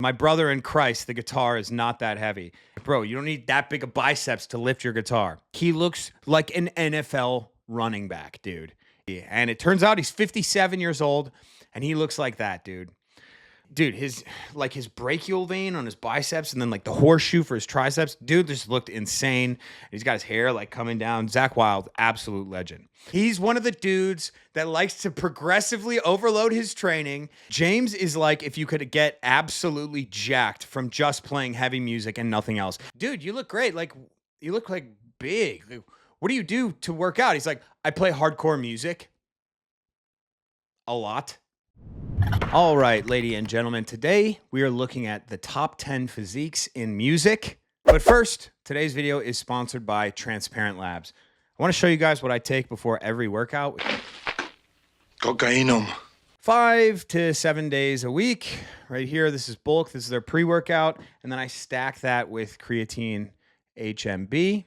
My brother in Christ, the guitar is not that heavy. Bro, you don't need that big of biceps to lift your guitar. He looks like an NFL running back, dude. And it turns out he's 57 years old, and he looks like that, dude. Dude, his brachial vein on his biceps and then like the horseshoe for his triceps, dude just looked insane. He's got his hair like coming down. Zakk Wylde, absolute legend. He's one of the dudes that likes to progressively overload his training. James is like if you could get absolutely jacked from just playing heavy music and nothing else. Dude, you look great. Like, you look like big. Like, what do you do to work out? He's like, I play hardcore music a lot. All right, ladies and gentlemen, today we are looking at the top 10 physiques in music. But first, today's video is sponsored by Transparent Labs. I want to show you guys what I take before every workout. Cocainum. 5 to 7 days a week. Right here, this is bulk. This is their pre-workout. And then I stack that with creatine HMB.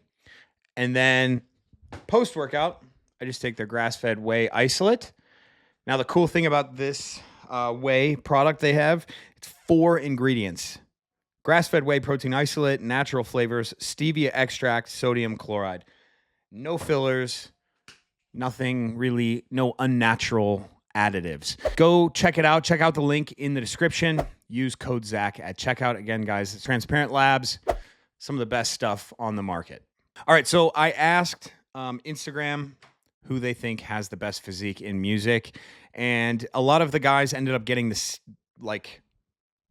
And then post-workout, I just take their grass-fed whey isolate. Now, the cool thing about this whey product they have, it's 4 ingredients: grass-fed whey protein isolate, natural flavors, stevia extract, sodium chloride. No fillers, nothing really, no unnatural additives. Go check it out. Check out the link in the description. Use code Zack at checkout. Again, guys, it's Transparent Labs, some of the best stuff on the market. All right, so I asked Instagram who they think has the best physique in music. And a lot of the guys ended up getting this, like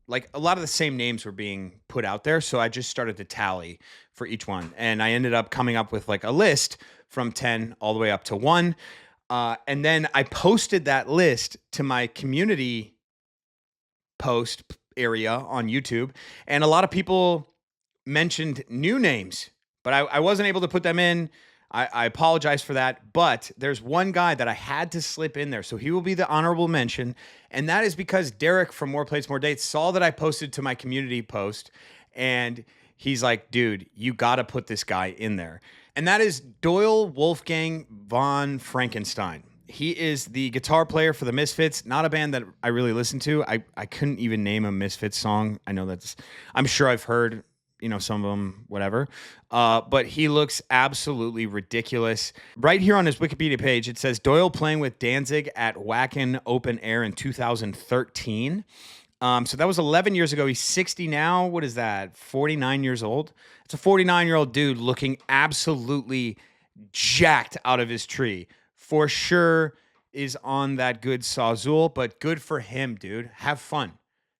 a lot of the same names were being put out there. So I just started to tally for each one. And I ended up coming up with like a list from 10 all the way up to 1. And then I posted that list to my community post area on YouTube. And a lot of people mentioned new names, but I wasn't able to put them in. I apologize for that, but there's one guy that I had to slip in there, so he will be the honorable mention, and that is because Derek from More Plates, More Dates saw that I posted to my community post, and he's like, dude, you got to put this guy in there, and that is Doyle Wolfgang von Frankenstein. He is the guitar player for the Misfits, not a band that I really listen to. I couldn't even name a Misfits song. I'm sure I've heard some of them, whatever. But he looks absolutely ridiculous. Right here on his Wikipedia page, it says Doyle playing with Danzig at Wacken Open Air in 2013. So that was 11 years ago. He's 60 now. What is that? 49 years old? It's a 49-year-old dude looking absolutely jacked out of his tree. For sure is on that good sawzul, but good for him, dude. Have fun.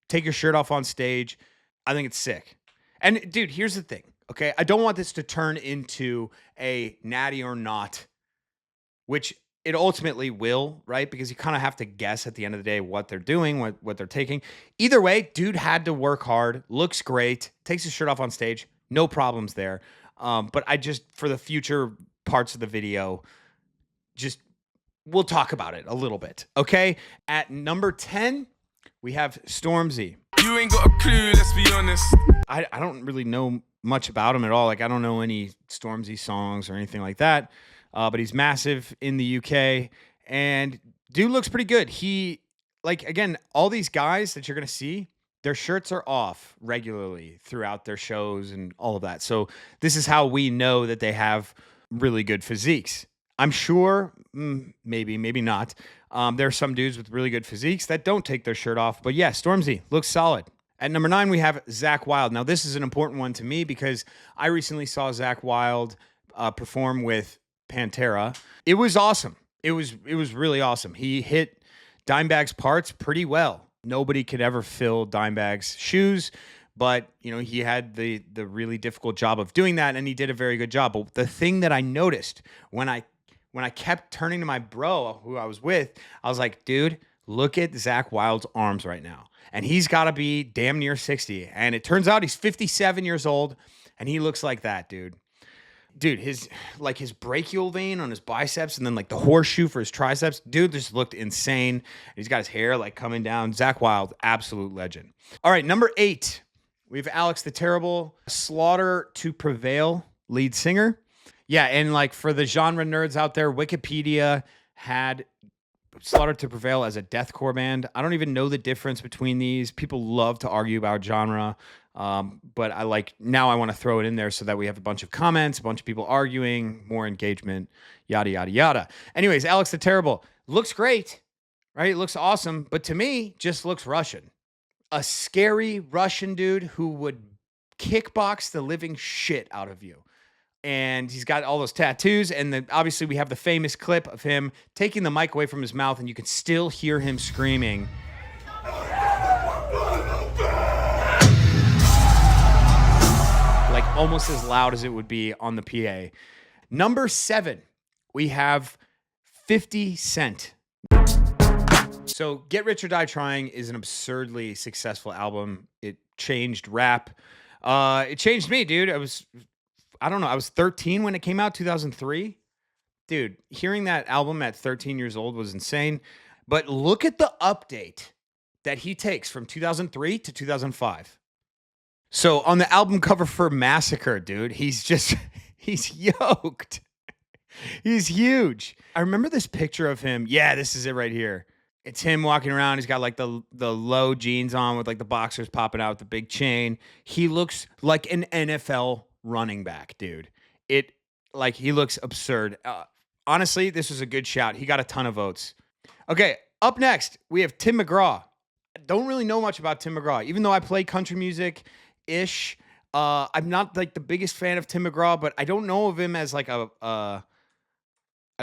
Take your shirt off on stage. I think it's sick. And, dude, here's the thing, okay? I don't want this to turn into a natty or not, which it ultimately will, right? Because you kind of have to guess at the end of the day what they're doing, what they're taking. Either way, dude had to work hard, looks great, takes his shirt off on stage, no problems there. But I just, for the future parts of the video, we'll talk about it a little bit, okay? At number 10, we have Stormzy. You ain't got a clue, let's be honest. I don't really know much about him at all. Like, I don't know any Stormzy songs or anything like that. But he's massive in the UK. And dude looks pretty good. He, like, again, all these guys that you're going to see, their shirts are off regularly throughout their shows and all of that. So this is how we know that they have really good physiques. I'm sure, maybe not. There are some dudes with really good physiques that don't take their shirt off. But yeah, Stormzy looks solid. At number 9, we have Zakk Wylde. Now, this is an important one to me because I recently saw Zakk Wylde perform with Pantera. It was awesome. It was really awesome. He hit Dimebag's parts pretty well. Nobody could ever fill Dimebag's shoes, but he had the really difficult job of doing that, and he did a very good job. But the thing that I noticed when I kept turning to my bro who I was with, I was like, dude, look at Zakk Wylde's arms right now. And he's got to be damn near 60. And it turns out he's 57 years old, and he looks like that, dude. Dude, his brachial vein on his biceps and then like the horseshoe for his triceps, dude just looked insane. He's got his hair like coming down. Zakk Wylde, absolute legend. All right, number 8, we have Alex the Terrible, Slaughter to Prevail lead singer. Yeah, and like for the genre nerds out there, Wikipedia had Slaughter to Prevail as a deathcore band. I don't even know the difference between these. People love to argue about genre. But I want to throw it in there so that we have a bunch of comments, a bunch of people arguing, more engagement, yada, yada, yada. Anyways, Alex the Terrible looks great, right? It looks awesome. But to me, just looks Russian. A scary Russian dude who would kickbox the living shit out of you. And he's got all those tattoos. And obviously we have the famous clip of him taking the mic away from his mouth, and you can still hear him screaming. Like almost as loud as it would be on the PA. Number 7, we have 50 Cent. So Get Rich or Die Trying is an absurdly successful album. It changed rap. It changed me, dude. I was 13 when it came out, 2003. Dude, hearing that album at 13 years old was insane. But look at the update that he takes from 2003 to 2005. So on the album cover for Massacre, dude, he's yoked. He's huge. I remember this picture of him. Yeah, this is it right here. It's him walking around. He's got like the low jeans on with like the boxers popping out with the big chain. He looks like an NFL running back, dude. He looks absurd. Honestly, this was a good shout. He got a ton of votes. Okay, up next, we have Tim McGraw. I don't really know much about Tim McGraw, even though I play country music-ish. I'm not like the biggest fan of Tim McGraw, but I don't know of him as like a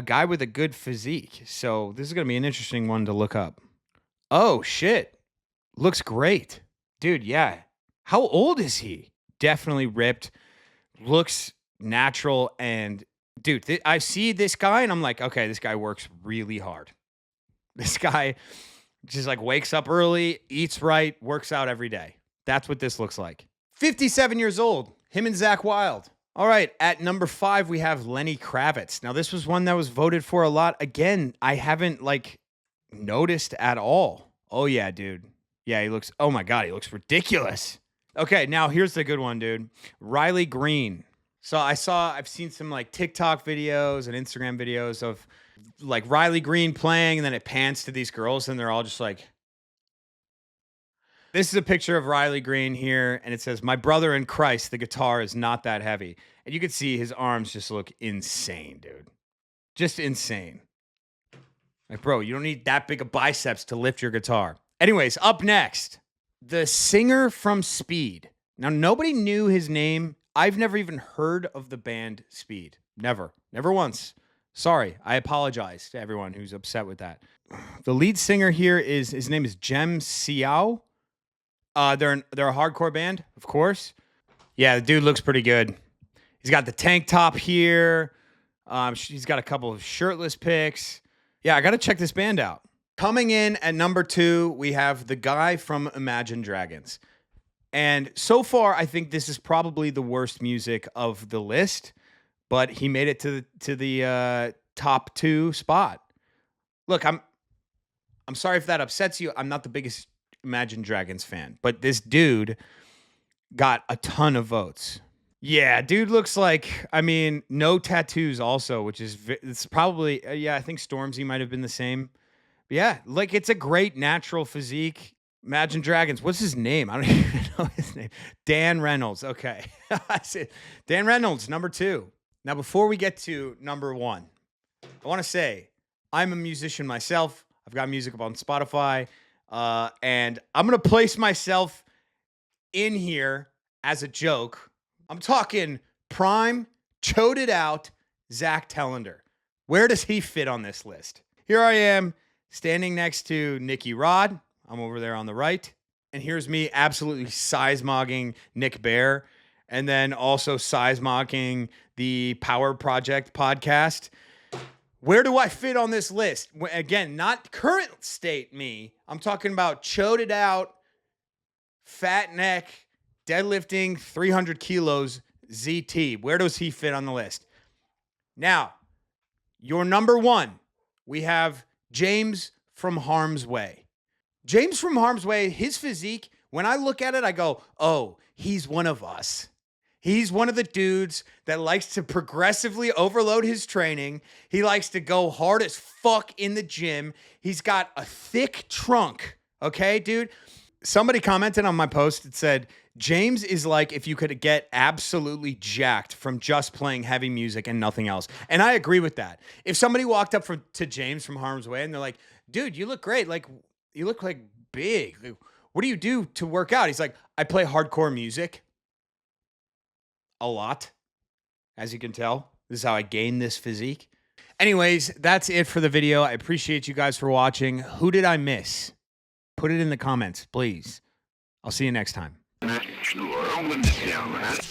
guy with a good physique. So this is going to be an interesting one to look up. Oh, shit. Looks great. Dude, yeah. How old is he? Definitely ripped. Looks natural. And dude, I see this guy and I'm like, okay, this guy works really hard. This guy just like wakes up early, eats right, works out every day. That's what this looks like. 57 years old. Him and Zakk Wylde. All right, at number 5, we have Lenny Kravitz. Now, this was one that was voted for a lot. Again, I haven't noticed at all. Oh yeah, dude. Yeah, oh my God, he looks ridiculous. Okay, now here's the good one, dude. Riley Green. So I've seen some TikTok videos and Instagram videos of Riley Green playing, and then it pans to these girls and they're all just like, this is a picture of Riley Green here, and it says, "My brother in Christ, the guitar is not that heavy." And you can see his arms just look insane, dude. Just insane. Bro, you don't need that big of biceps to lift your guitar. Anyways, up next, the singer from Speed. Now, nobody knew his name. I've never even heard of the band Speed. Never. Never once. Sorry. I apologize to everyone who's upset with that. The lead singer here his name is Jem Xiao. They're a hardcore band, of course. Yeah, the dude looks pretty good. He's got the tank top here. He's got a couple of shirtless pics. Yeah, I got to check this band out. Coming in at number 2, we have the guy from Imagine Dragons. And so far, I think this is probably the worst music of the list, but he made it to the top 2 spot. Look, I'm sorry if that upsets you. I'm not the biggest Imagine Dragons fan, but this dude got a ton of votes. Yeah, dude looks no tattoos also, which is, it's probably, I think Stormzy might have been the same. But yeah, it's a great natural physique. Imagine Dragons. What's his name? I don't even know his name. Dan Reynolds. Okay. Dan Reynolds, number 2. Now, before we get to number 1, I want to say I'm a musician myself. I've got music up on Spotify. And I'm going to place myself in here as a joke. I'm talking prime, chode it out, Zack Telander. Where does he fit on this list? Here I am standing next to Nicky Rod. I'm over there on the right. And here's me absolutely size-mogging Nick Bear. And then also size-mogging the Power Project podcast. Where do I fit on this list? Again, not current state me. I'm talking about chode it out, fat neck, deadlifting 300 kilos, ZT. Where does he fit on the list? Now, your number 1, we have James from Harm's Way. James from Harm's Way, his physique, when I look at it, I go, oh, he's one of us. He's one of the dudes that likes to progressively overload his training. He likes to go hard as fuck in the gym. He's got a thick trunk. Okay, dude? Somebody commented on my post. It said, James is like if you could get absolutely jacked from just playing heavy music and nothing else. And I agree with that. If somebody walked up to James from Harm's Way and they're like, dude, you look great. Like, you look like big. Like, what do you do to work out? He's like, I play hardcore music a lot. As you can tell, this is how I gained this physique. Anyways, that's it for the video. I appreciate you guys for watching. Who did I miss? Put it in the comments, please. I'll see you next time. You know that